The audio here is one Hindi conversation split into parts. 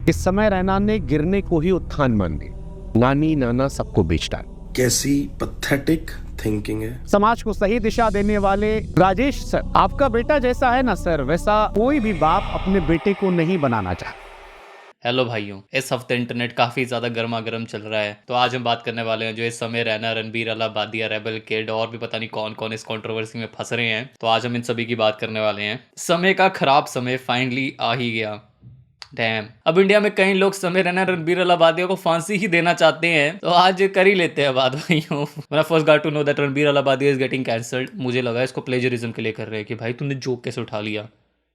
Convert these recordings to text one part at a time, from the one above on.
इस समय रैना ने गिरने को ही उत्थान मान ली, नानी नाना सबको बेच डाल। कैसी पैथेटिक थिंकिंग है। समाज को सही दिशा देने वाले राजेश सर, आपका बेटा जैसा है ना सर, वैसा कोई भी बाप अपने बेटे को नहीं बनाना चाहता। हेलो भाइयों, इस हफ्ते इंटरनेट काफी ज्यादा गर्मा गर्म चल रहा है, तो आज हम बात करने वाले हैं जो इस समय रैना, रणबीर, अलाहाबादिया, रेबल किड और भी पता नहीं कौन कौन इस कंट्रोवर्सी में फंस रहे हैं। तो आज हम इन सभी की बात करने वाले हैं। समय का खराब समय फाइनली आ ही गया। डैम, अब इंडिया में कई लोग समय रैना, रणबीर, अलाहाबादिया को फांसी ही देना चाहते हैं, तो आज कर ही लेते हैं बात भाइयों। When I first got to know that Ranbir Allahbadia is getting cancelled, मुझे लगा इसको प्लेजरिज्म के लिए कर रहे हैं कि भाई तूने जोक कैसे उठा लिया,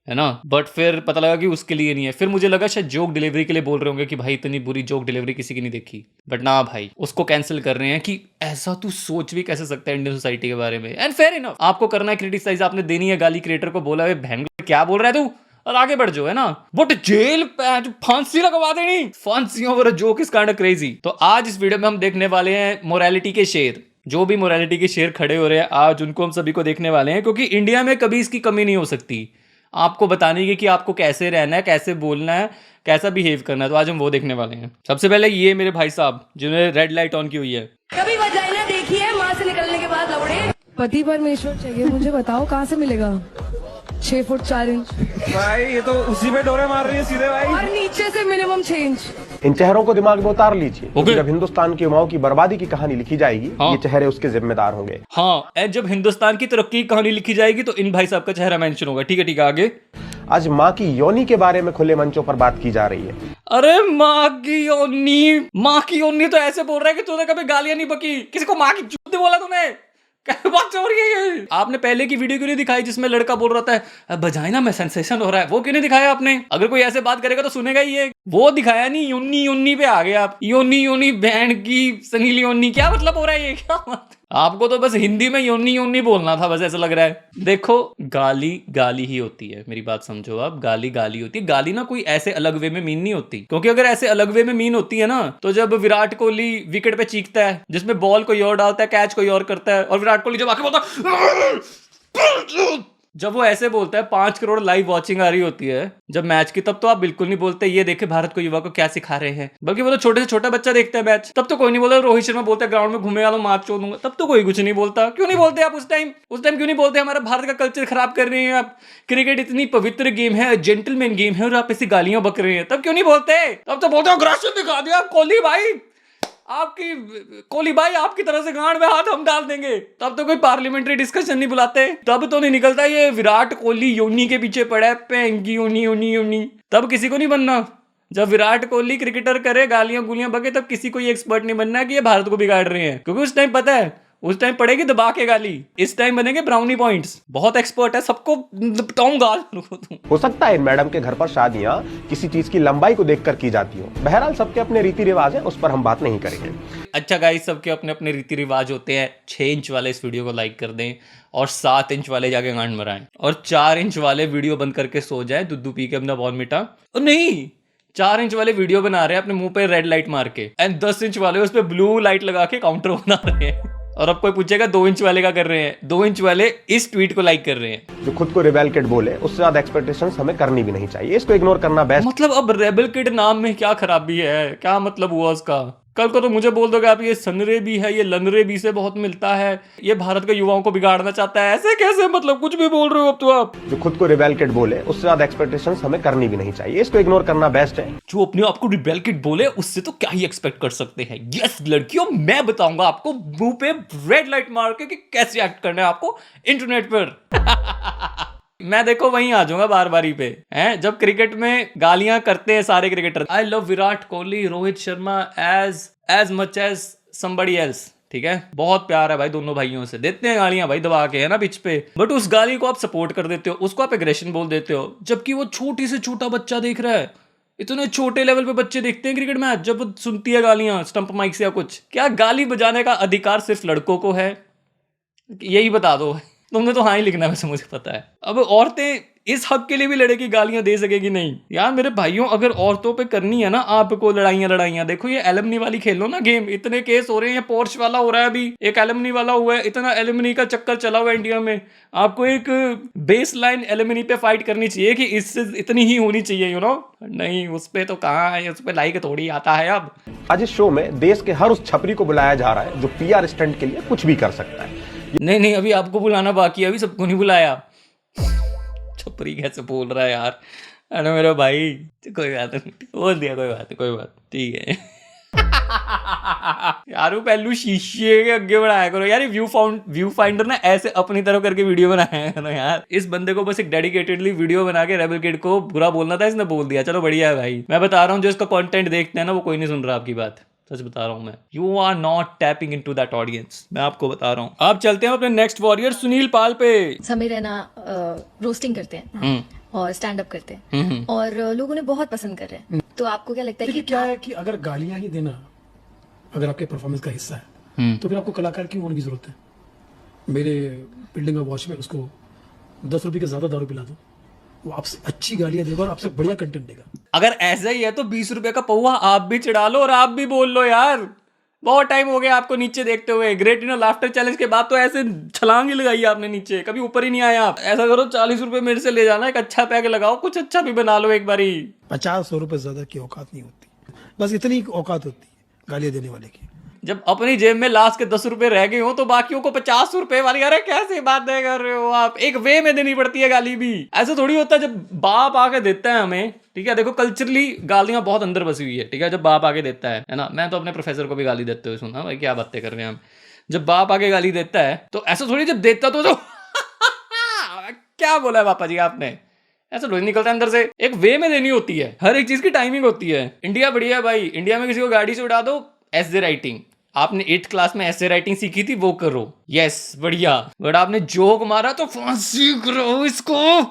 है ना। बट फिर पता लगा कि उसके लिए नहीं है। फिर मुझे लगा शायद जोक डिलीवरी के लिए बोल रहे होंगे कि भाई इतनी बुरी जोक डिलीवरी किसी की नहीं देखी। बट ना भाई, उसको कैंसिल कर रहे हैं कि ऐसा तू सोच भी कैसे सकता है इंडियन सोसाइटी के बारे में। एंड फेयर इनफ, आपको करना है क्रिटिसाइज, आपने देनी है गाली। क्रिएटर को बोला है बहन क्या बोल रहा है तू, और आगे बढ़ जाओ, है ना। बट जेल फांसी लगवा देनी, फांसी over joke is kind of crazy. तो आज इस वीडियो में हम देखने वाले हैं मोरालिटी के शेर। जो भी मोरालिटी के शेर खड़े हो रहे हैं आज, उनको हम सभी को देखने वाले हैं, क्योंकि इंडिया में कभी इसकी कमी नहीं हो सकती आपको बताने की कि आपको कैसे रहना है, कैसे बोलना है, कैसा बिहेव करना है। तो आज हम वो देखने वाले हैं। सबसे पहले ये मेरे भाई साहब जिन्होंने रेड लाइट ऑन की हुई है। कभी वजाइना देखी है माँ से निकलने के बाद लौड़े? पति परमेश्वर चाहिए, मुझे बताओ कहाँ से मिलेगा? 6 फुट 4 इंच भाई, ये तो उसी पे डोरे मार रही है सीधे भाई। और नीचे से मिनिमम 6 इंच। इन चेहरों को दिमाग में उतार लीजिए। Okay. जब हिंदुस्तान की युवाओं की बर्बादी की कहानी लिखी जाएगी, हाँ। ये चेहरे उसके जिम्मेदार होंगे। हाँ, एंड जब हिंदुस्तान की तरक्की की कहानी लिखी जाएगी तो इन भाई साहब का चेहरा मेंशन होगा। ठीक है, आगे। आज माँ की योनि के बारे में खुले मंचों पर बात की जा रही है। अरे माँ की योनी तो ऐसे बोल रहा है कि तूने कभी गालियां नहीं बकी। किसी को माँ की जूती बोला तूने? क्या बात हो रही है ये? आपने पहले की वीडियो क्यों नहीं दिखाई जिसमें लड़का बोल रहा था बजाइना में सेंसेशन हो रहा है? वो क्यों नहीं दिखाया आपने? अगर कोई ऐसे बात करेगा तो सुनेगा ही ये। वो दिखाया नहीं, योनी पे आ गए आप। योनी बैंड की सनी लियोनी, क्या मतलब हो रहा है ये? क्या मतलब? आपको तो बस हिंदी में योनी बोलना था, बस ऐसा लग रहा है। देखो, गाली ही होती है, मेरी बात समझो आप। गाली होती है। गाली ना कोई ऐसे अलग वे में मीन नहीं होती, क्योंकि अगर ऐसे अलग वे में मीन होती है ना, तो जब विराट कोहली विकेट पे चीखता है, जिसमें बॉल कोई और डालता है, कैच कोई और करता है, और विराट कोहली जब आके बोलता जब वो ऐसे बोलता है, 5 करोड़ लाइव वॉचिंग आ रही होती है जब मैच की, तब तो आप बिल्कुल नहीं बोलते ये देखे भारत को युवा को क्या सिखा रहे हैं। बल्कि वो तो छोटे से छोटा बच्चा देखता है मैच, तब तो कोई नहीं बोलता। रोहित शर्मा बोलता है ग्राउंड में घूमेगा तो मार छोड़ दूंगा, तब तो कोई कुछ नहीं बोलता। क्यों नहीं बोलते आप उस टाइम क्यों नहीं बोलते? हमारा भारत का कल्चर खराब कर रहे हैं आप। क्रिकेट इतनी पवित्र गेम है, जेंटलमैन गेम है, और आप ऐसी गालियां बक रहे हैं, तब क्यों नहीं बोलते? तब तो बोलते हो अग्रेशन दिखा दिया कोहली भाई, आपकी तरह से गांड में हाथ हम डाल देंगे। तब तो कोई पार्लियामेंट्री डिस्कशन नहीं बुलाते, तब तो नहीं निकलता ये विराट कोहली योनी के पीछे पड़ा है, पेंगी योनी। तब किसी को नहीं बनना। जब विराट कोहली क्रिकेटर करे, गालियां गुलियां बके, तब किसी को ये एक्सपर्ट नहीं बनना है कि ये भारत को बिगाड़ रहे हैं, क्योंकि उस टाइम पता है, उस टाइम पड़ेगी दबा के गाली, इस टाइम बनेंगे ब्राउनी पॉइंट्स। बहुत एक्सपर्ट है, सबको हो सकता है इन मैडम के घर पर शादियां किसी चीज की लंबाई को देखकर की जाती हो। बहरहाल सबके अपने रीति रिवाज हैं, उस पर हम बात नहीं करेंगे। अच्छा गाइस, सबके अपने अपने रीति रिवाज होते हैं। 6 इंच वाले इस वीडियो को लाइक कर दें, और 7 इंच वाले जाके गांड मराएं, और 4 इंच वाले वीडियो बंद करके सो जाए दूध पी के अपना बॉर्नविटा। और नहीं, 4 इंच वाले वीडियो बना रहे हैं अपने मुंह पे रेड लाइट मार के, एंड 10 इंच वाले उस पे ब्लू लाइट लगा के काउंटर बना रहे हैं। और अब कोई पूछेगा 2 इंच वाले क्या कर रहे हैं? 2 इंच वाले इस ट्वीट को लाइक कर रहे हैं। जो खुद को रेबल किड बोले, उससे ज्यादा एक्सपेक्टेशंस हमें करनी भी नहीं चाहिए। इसको इग्नोर करना बेस्ट। मतलब अब रेबल किड नाम में क्या खराबी है? क्या मतलब हुआ उसका? कल को तो मुझे बोल दोगे आप ये सनरे भी है, ये लनरे भी से बहुत मिलता है, ये भारत के युवाओं को बिगाड़ना चाहता है। ऐसे कैसे? मतलब कुछ भी बोल रहे हो अब तो आप। जो खुद को रेबल किड बोले, उससे ज्यादा एक्सपेक्टेशंस हमें करनी भी नहीं चाहिए। इसको इग्नोर करना बेस्ट है। जो अपने आप को रेबल किड बोले, उससे तो क्या ही एक्सपेक्ट कर सकते हैं। यस लड़कियों, मैं बताऊंगा आपको मुंह पे रेड लाइट मार के कि कैसे एक्ट करना है आपको इंटरनेट पर। मैं देखो वहीं आ जाऊंगा बारी पे, हैं? जब क्रिकेट में गालियां करते हैं सारे cricketer, I love Virat Kohli, Rohit Sharma as much as somebody else. ठीक है, बहुत प्यार है भाई दोनों भाइयों से, देते हैं गालियां भाई दबा के, है ना, पिच पे। बट उस गाली को आप सपोर्ट कर देते हो, उसको आप एग्रेशन बोल देते हो, जबकि वो छोटी से छोटा बच्चा देख रहा है। इतने छोटे लेवल पे बच्चे देखते हैं क्रिकेट मैच, जब सुनती है गालियां स्टंप माइक से या कुछ। क्या गाली बजाने का अधिकार सिर्फ लड़कों को है? यही बता दो। तुमने तो हाँ ही लिखना है, वैसे मुझे पता है। अब औरतें इस हक के लिए भी लड़े की गालियां दे सकेगी नहीं। यार मेरे भाइयों, अगर औरतों पे करनी है ना आपको लड़ाइयां, देखो ये एलुमनी वाली खेलो ना गेम, इतने केस हो रहे हैं। पोर्श वाला हो रहा है अभी, एक एलुमनी वाला हुआ है, इतना एलुमनी का चक्कर चला हुआ है इंडिया में। आपको एक बेस लाइन एलुमनी पे फाइट करनी चाहिए कि इससे इतनी ही होनी चाहिए, यू नो। नहीं, उस पे तो कहाँ है, उस पे लाइक थोड़ी आता है अब। आज इस शो में देश के हर उस छपरी को बुलाया जा रहा है जो पीआर स्टंट के लिए कुछ भी कर सकता है। नहीं, अभी आपको बुलाना बाकी है, अभी सबको नहीं बुलाया। छपरी कैसे बोल रहा है यार, अरे मेरा भाई, कोई बात नहीं, बोल दिया, कोई बात ठीक है। यार वो पहलू शीशे के आगे बढ़ाया करो यार, व्यू फाइंडर ना ऐसे अपनी तरफ करके वीडियो बनाया करो यार। इस बंदे को बस एक डेडिकेटेडली वीडियो बना के रेबल किड को बुरा बोलना था, इसने बोल दिया, चलो बढ़िया है भाई। मैं बता रहा हूँ जो इसका कंटेंट देखते हैं ना वो कोई नहीं सुन रहा आपकी बात, सच बता रहा हूँ मैं। You are not tapping into that audience, मैं आपको बता रहा हूँ। आप चलते हैं अपने नेक्स्ट वॉरियर सुनील पाल पे। समय रहना रोस्टिंग करते हैं और स्टैंड अप करते हैं और लोग उन्हें बहुत पसंद कर रहे हैं। तो आपको क्या लगता है कि क्या है कि अगर गालियां ही देना अगर आपके परफॉर्मेंस का हिस्सा है तो फिर आपको कलाकार क्यों होने की जरूरत है? मेरे बिल्डिंग में वॉचमैन उसको 10 रुपए का ज्यादा दारू पिला दो, वो आपसे अच्छी गालियां देगा और आपसे बढ़िया कंटेंट देगा। अगर ऐसा ही है तो 20 रुपए का पौवा आप भी चढ़ा लो और आप भी बोल लो यार। बहुत टाइम हो गया आपको नीचे देखते हुए। ग्रेट इनो लाफ्टर चैलेंज के बाद तो ऐसे छलांग ही लगाई आपने नीचे, कभी ऊपर ही नहीं आया आप। ऐसा करो 40 रुपए मेरे से ले जाना, एक अच्छा पैक लगाओ, कुछ अच्छा भी बना लो एक बारी। 50-100 रुपए ज्यादा की औकात नहीं होती, बस इतनी औकात होती है गालियां देने वाले की। जब अपनी जेब में लास्ट के 10 रुपए रह गए हो तो बाकियों को 50 रुपए वाली, अरे कैसे बातें कर रहे हो आप। एक वे में देनी पड़ती है गाली भी, ऐसा थोड़ी होता है जब बाप आके देता है हमें। ठीक है, देखो कल्चरली गालियां बहुत अंदर बसी हुई है। ठीक है, जब बाप आके देता है ना, मैं तो अपने प्रोफेसर को भी गाली देते हुए सुना, भाई क्या बातें कर रहे हैं हम। जब बाप आके गाली देता है तो ऐसा थोड़ी, जब देता तो क्या बोला है पापा जी आपने, ऐसा रोज निकलता है अंदर से। एक वे में देनी होती है, हर एक चीज की टाइमिंग होती है। इंडिया बढ़िया है भाई, इंडिया में किसी को गाड़ी से उड़ा दो, ऐसे राइटिंग, आपने 8th क्लास में ऐसे राइटिंग सीखी थी वो करो, यस बढ़िया। बट आपने जोक मारा तो फांसी करो इसको,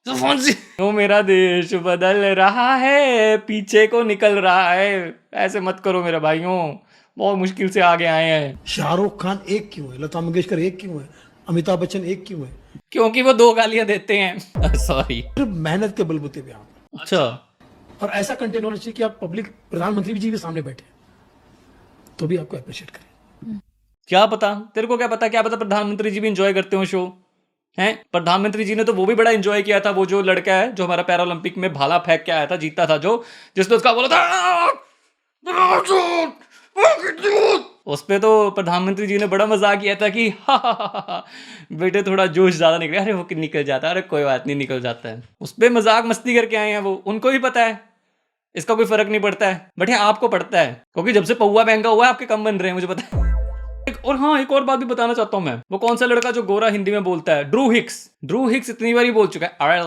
तो फांसी। तो मेरा देश बदल रहा है, पीछे को निकल रहा है, ऐसे मत करो मेरे भाइयों, बहुत मुश्किल से आगे आए हैं। शाहरुख खान एक क्यों है, लता मंगेशकर एक क्यों है, अमिताभ बच्चन एक क्यों है? क्योंकि वो 2 गालियां देते हैं। सॉरी, मेहनत के बलबूते पे आप। अच्छा, और ऐसा कंटेंट होना चाहिए कि आप पब्लिक, प्रधानमंत्री जी भी सामने बैठे तो भी आपको अप्रिशिएट करें। क्या पता, तेरे को क्या पता प्रधानमंत्री जी भी एंजॉय करते हो शो हैं। प्रधानमंत्री जी ने तो वो भी बड़ा एंजॉय किया था, वो जो लड़का है जो हमारा पैरालंपिक में भाला फेंक के आया था, जीता था जो, जिसने उसका बोला था उस पे तो प्रधानमंत्री जी ने बड़ा मजाक किया था कि बेटे थोड़ा जोश ज्यादा निकले, अरे वो निकल जाता है, अरे कोई बात नहीं निकल जाता है। उस पे मजाक मस्ती करके आए हैं वो, उनको भी पता है इसका कोई फर्क नहीं पड़ता है, बट ये आपको पड़ता है क्योंकि जब से पौवा महंगा हुआ है आपके कम बन रहे हैं, मुझे पता है। और हाँ, एक और बात भी बताना चाहता हूँ मैं, वो कौन सा लड़का जो गोरा हिंदी में बोलता है, ड्रू हिक्स इतनी बार ही बोल चुका है, अरे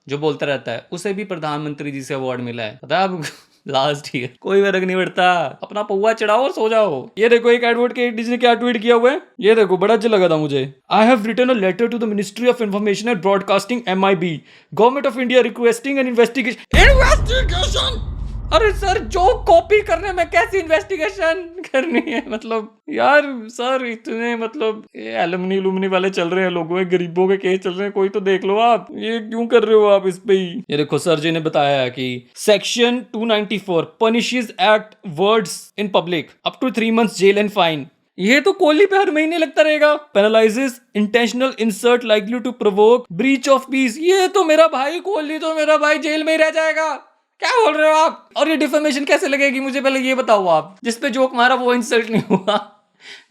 जो बोलता रहता है, उसे भी प्रधानमंत्री जी से अवार्ड मिला है, पता है आपको। लास्ट ईयर, कोई फर्क नहीं पड़ता, अपना पौवा चढ़ाओ और सो जाओ। ये देखो एक एडवोकेट ने क्या ट्वीट किया हुआ है, ये देखो बड़ा अच्छा लगा था मुझे। I have written a letter to the ministry of information and broadcasting MIB, government of India requesting an investigation. अरे सर, जो कॉपी करने में कैसी इन्वेस्टिगेशन करनी है, मतलब यार सर इतने मतलब एलुमनी लुमनी वाले चल रहे हैं, लोगों के गरीबों के केस चल रहे हैं, कोई तो देख लो आप, ये क्यों कर रहे हो आप इस पे ही। ये देखो सर जी ने बताया है कि section 294 punishes act words in public up to 3 months jail and fine. ये तो कोहली पे हर महीने लगता रहेगा। Penalises intentional insult likely to provoke breach of peace. ये तो मेरा भाई कोहली तो मेरा भाई जेल में ही रह जाएगा, क्या बोल रहे हो आप। और ये डिफेमेशन कैसे लगेगी, मुझे पहले ये बताओ आप। जिस पे जोक मारा वो इंसल्ट नहीं हुआ,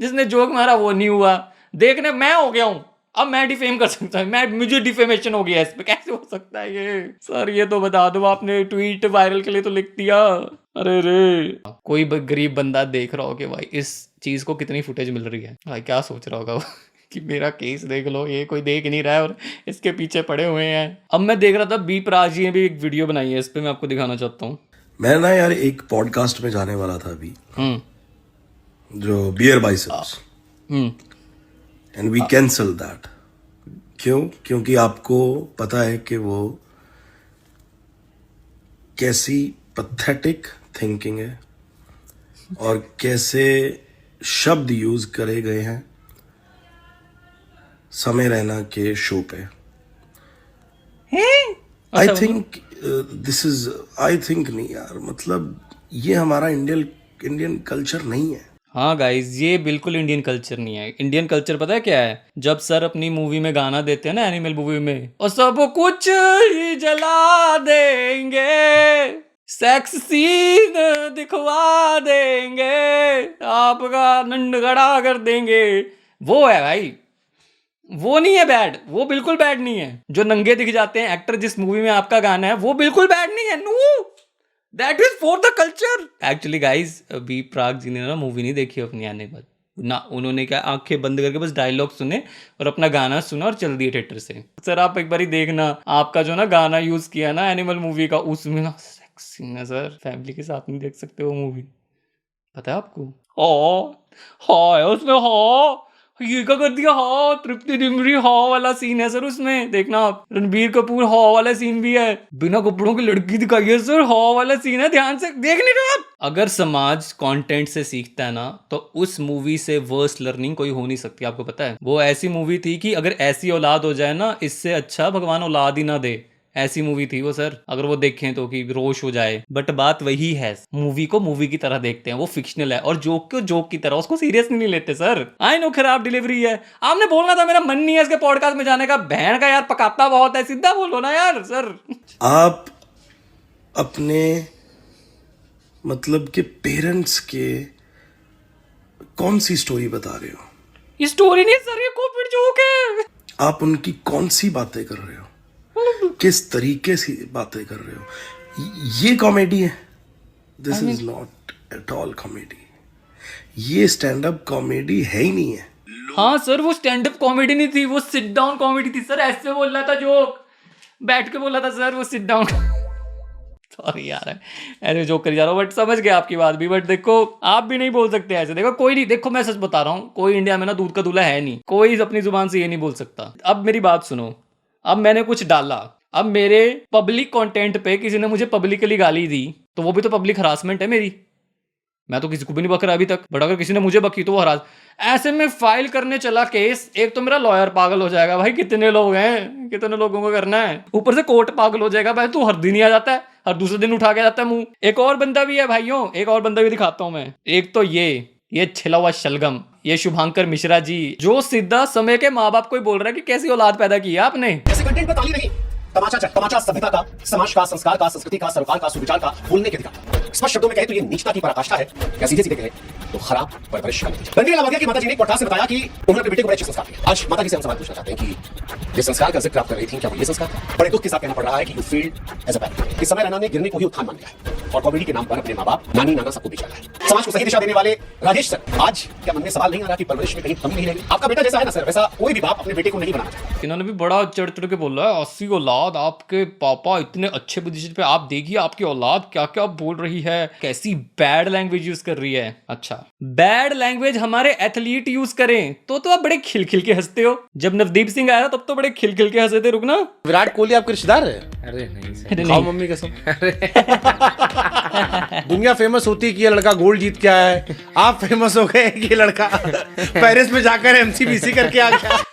जिसने जोक मारा वो नहीं हुआ। देखने मैं हो गया हूं, अब मैं डिफेम कर सकता हूं, मुझे डिफेमेशन हो गया इस पे, कैसे हो सकता है ये। सर ये तो बता दो, आपने ट्वीट वायरल के लिए तो लिख दिया। अरे रे, कोई गरीब बंदा देख रहा हो कि भाई इस चीज को कितनी फुटेज मिल रही है, भाई क्या सोच रहा होगा कि मेरा केस देख लो, ये कोई देख नहीं रहा है और इसके पीछे पड़े हुए हैं। अब मैं देख रहा था बी प्राज जी ने भी एक वीडियो बनाई है, इस पे मैं आपको दिखाना चाहता हूँ। मैं ना यार एक पॉडकास्ट में जाने वाला था अभी, जो beer biceps, and we cancel that. क्यों? क्योंकि आपको पता है कि वो कैसी पैथेटिक थिंकिंग है और कैसे शब्द यूज करे गए हैं। समय रैना के शो पे। I think this is, I think नहीं यार, मतलब ये हमारा इंडियन कल्चर नहीं है। हाँ गाइज, ये बिल्कुल इंडियन कल्चर नहीं है। इंडियन कल्चर पता है क्या है? जब सर अपनी मूवी में गाना देते हैं ना, एनिमल मूवी में, और सब कुछ ही जला देंगे, सेक्स सीन दिखवा देंगे, आपका नंडगड़ा कर देंगे, वो है भाई। वो नहीं है बैड, वो बिल्कुल बैड नहीं है। जो नंगे दिख जाते हैं एक्टर जिस मूवी में आपका गाना है, वो बिल्कुल बैड नहीं है। No, that is for the culture. Actually guys, अभी प्राग जी ने ना मूवी नहीं देखी अपनी एनिमल ना, उन्होंने क्या आंखें बंद करके बस डायलॉग सुने और अपना गाना सुना और चल दिए थिएटर से। सर आप एक बार देखना, आपका जो ना गाना यूज किया ना एनिमल मूवी का, उसमें ना सेक्स सीन है सर, फैमिली के साथ नहीं देख सकते वो मूवी, पता है आपको? हाँ है उसमें, हाँ ये क्या कर दिया, हाँ तृप्ति डिमरी हाँ वाला सीन है सर उसमें, देखना आप। रणबीर कपूर हाँ वाला सीन भी है, बिना कपड़ों की लड़की दिखाई है सर, हाँ वाला सीन है, ध्यान से देख नहीं रहे आप। अगर समाज कंटेंट से सीखता है ना, तो उस मूवी से वर्स्ट लर्निंग कोई हो नहीं सकती। आपको पता है वो ऐसी मूवी थी कि अगर ऐसी औलाद हो जाए ना, इससे अच्छा भगवान औलाद ही ना दे, ऐसी मूवी थी वो सर। अगर वो देखें तो कि रोश हो जाए। बट बात वही है, मूवी को मूवी की तरह देखते हैं, वो फिक्शनल है, और जोक को जोक की तरह, उसको सीरियस नहीं लेते सर। आई नो खराब डिलीवरी है, आपने बोलना था मेरा मन नहीं है इसके पॉडकास्ट में जाने का, बहन का यार पकाता बहुत है, सीधा बोलो ना यार सर। आप अपने मतलब के पेरेंट्स के कौन सी स्टोरी बता रहे हो? ये स्टोरी नहीं सर, ये कोविड जोक है। आप उनकी कौन सी बातें कर रहे हो, किस तरीके से बातें कर रहे हो? ये कॉमेडी है? This is not at all comedy. ये स्टैंड अप कॉमेडी है ही नहीं है। हाँ सर, वो स्टैंड अप कॉमेडी नहीं थी, वो सिट डाउन कॉमेडी थी सर। ऐसे बोल रहा था जोक, बैठ के बोला था सर, वो सिट डाउन। सॉरी यार, ऐसे जोक कर जा रहा हूँ, बट समझ गया आपकी बात भी। बट देखो, आप भी नहीं बोल सकते ऐसे। देखो कोई नहीं, देखो मैं सच बता रहा हूँ, कोई इंडिया में ना दूध का दूल्हा है नहीं, कोई अपनी जुबान से ये नहीं बोल सकता। अब मेरी बात सुनो, अब मैंने कुछ डाला, अब मेरे पब्लिक कंटेंट पे किसी ने मुझे पब्लिकली गाली दी, तो वो भी तो पब्लिक हरासमेंट है मेरी। मैं तो किसी को भी नहीं बक रहा अभी तक, बट अगर किसी ने मुझे बकी तो वो हरास। ऐसे में फाइल करने चला केस, एक तो मेरा लॉयर पागल हो जाएगा, भाई कितने लोग हैं, कितने लोगों को करना है, ऊपर से कोर्ट पागल हो जाएगा, भाई तू हर दिन ही आ जाता है, हर दूसरे दिन उठा के जाता है मुंह। एक और बंदा भी है भाइयों, एक और बंदा भी दिखाता हूं मैं। एक तो ये छिला हुआ शलगम, ये शुभांकर मिश्रा जी, जो सीधा समय के माँ बाप को ही बोल रहा है कि कैसी औलाद पैदा की है आपने। ऐसे कंटेंट पे ताली नहीं, तमाचा सभ्यता का, समाज का, संस्कार का, संस्कृति का, सरोकार का, सुविचार का, बोलने के अधिकार। स्पष्ट शब्दों में कहे तो ये नीचता की पराकाष्ठा है, या सीधे सीधे कहे तो खराब परवरिश का नतीजा। रणबीर अलावादिया की माताजी ने एक पॉडकास्ट में बताया कि उन्होंने अपने बेटे को बड़े अच्छे संस्कार दिए। आज माताजी से हम सवाल पूछना चाहते हैं कि जिस संस्कार का जिक्र आप कर रही थी, क्या वो ये संस्कार था? बड़े दुख के साथ कहना पड़ रहा है कि you failed as a parent. इस समय रैना ने गिरने को ही उत्थान मान लिया है और कॉमेडी के नाम पर अपने माँ बाप, नानी नाना सबको बेच रहा है। समाज को सही दिशा देने वाले राजेश सर, आज क्या मन में सवाल नहीं आ रहा कि परवरिश में कहीं कमी नहीं रहेगी? आपका बेटा जैसा है ना सर, वैसा कोई भी बाप अपने बेटे को नहीं बनाना चाहता। इन्होंने भी बड़ा चढ़ चढ़ के बोला है, 80 औलाद, आपके पापा इतने अच्छे पोजीशन पे, आप देखिए आपकी औलाद क्या क्या बोल रही है, कैसी बैड लैंग्वेज यूज कर रही है। अच्छा, बैड लैंग्वेज हमारे एथलीट यूज करें तो आप बड़े खिलखिल के हंसते हो। जब नवदीप सिंह आया तब तो बड़े खिलखिल के हंसे थे। रुकना, विराट कोहली आपके रिश्तेदार है? अरे नहीं सर, अरे खाओ नहीं। मम्मी कसम। दुनिया फेमस होती है कि ये लड़का गोल्ड जीत के आया है, आप फेमस हो गए कि ये लड़का पेरिस में जाकर एमसीबीसी करके आ गया।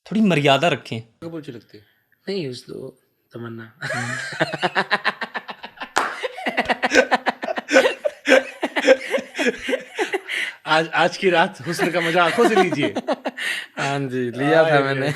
थोड़ी मर्यादा रखें। बोल लगती है नहीं उस तो तमन्ना। आज की रात हुस्न का मजा आंखों से लीजिए। हाँ जी, लिया था मैंने।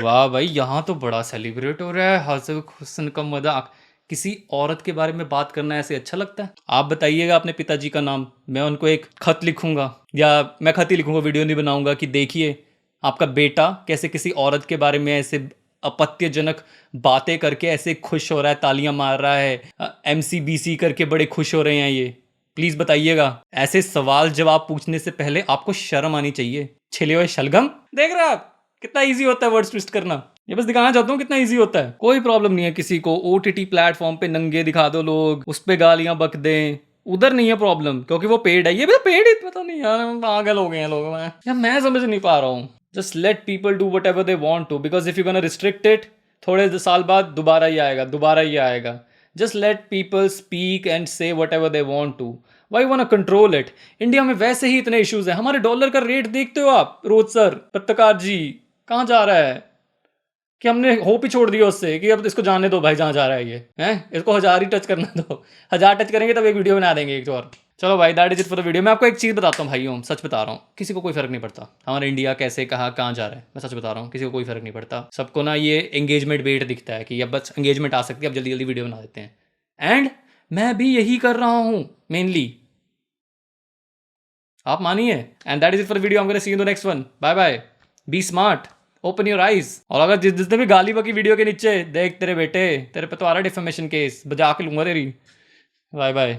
वाह भाई, यहाँ तो बड़ा सेलिब्रेट हो रहा है, हंस हुस्न का मजाक। किसी औरत के बारे में बात करना ऐसे अच्छा लगता है? आप बताइएगा अपने पिताजी का नाम, मैं उनको एक खत लिखूंगा, या मैं खत ही लिखूंगा, वीडियो नहीं बनाऊंगा, कि देखिए आपका बेटा कैसे किसी औरत के बारे में ऐसे अपत्यजनक बातें करके ऐसे खुश हो रहा है, तालियां मार रहा है, MCBC करके बड़े खुश हो रहे हैं। ये प्लीज बताइएगा। ऐसे सवाल जवाब पूछने से पहले आपको शर्म आनी चाहिए। छिले हुए शलगम, देख रहे आप कितना इजी होता है वर्ड ट्विस्ट करना। ये बस दिखाना चाहता हूँ कितना इजी होता है। कोई प्रॉब्लम नहीं है किसी को OTT प्लेटफॉर्म पे नंगे दिखा दो लोग, उस पे गालियां बक दें, उधर नहीं है प्रॉब्लम, क्योंकि वो पेड है। ये भी तो पेड ही, पता नहीं यार, पागल हो गए हैं लोग। मैं समझ नहीं पा रहा हूँ। Just let people do whatever they want to, because if you gonna restrict it, थोड़े साल बाद दोबारा ही आएगा. Just let people speak and say whatever they want to. Why want to control it? India में वैसे ही इतने इश्यूज हैं. हमारे डॉलर का रेट देखते हो आप रोज सर, पत्रकार जी कहाँ जा रहा है कि हमने होप ही छोड़ दिया उससे कि अब इसको जाने दो भाई, जहाँ जा रहा है ये हैं, इसको 1000 ही टच करना दो. 1000 टच करेंगे तब एक वीडियो बना देंगे एक और. चलो भाई, that is it for the video. मैं आपको एक चीज़ बताता हूँ भाइयों, सच बता रहा हूँ, किसी को कोई फर्क नहीं पड़ता हमारा इंडिया कैसे कहाँ जा रहा है. मैं सच बता रहा हूँ, किसी को कोई फर्क नहीं पड़ता. सबको ना ये एंगेजमेंट वेट दिखता है कि अब बस एंगेजमेंट आ सकती है, अब जल्दी जल्दी वीडियो बना देते हैं. एंड मैं भी यही कर रहा हूँ मेनली, आप मानिए. And that is it for the video. I am gonna see you in the next one. Bye bye. Be smart, open your eyes. और अगर जिसने भी गाली बकी वीडियो के नीचे, देख तेरे बेटे, तेरे पे तो आ रहा डिफेमेशन केस, बजा के लूंगा तेरी. Bye bye.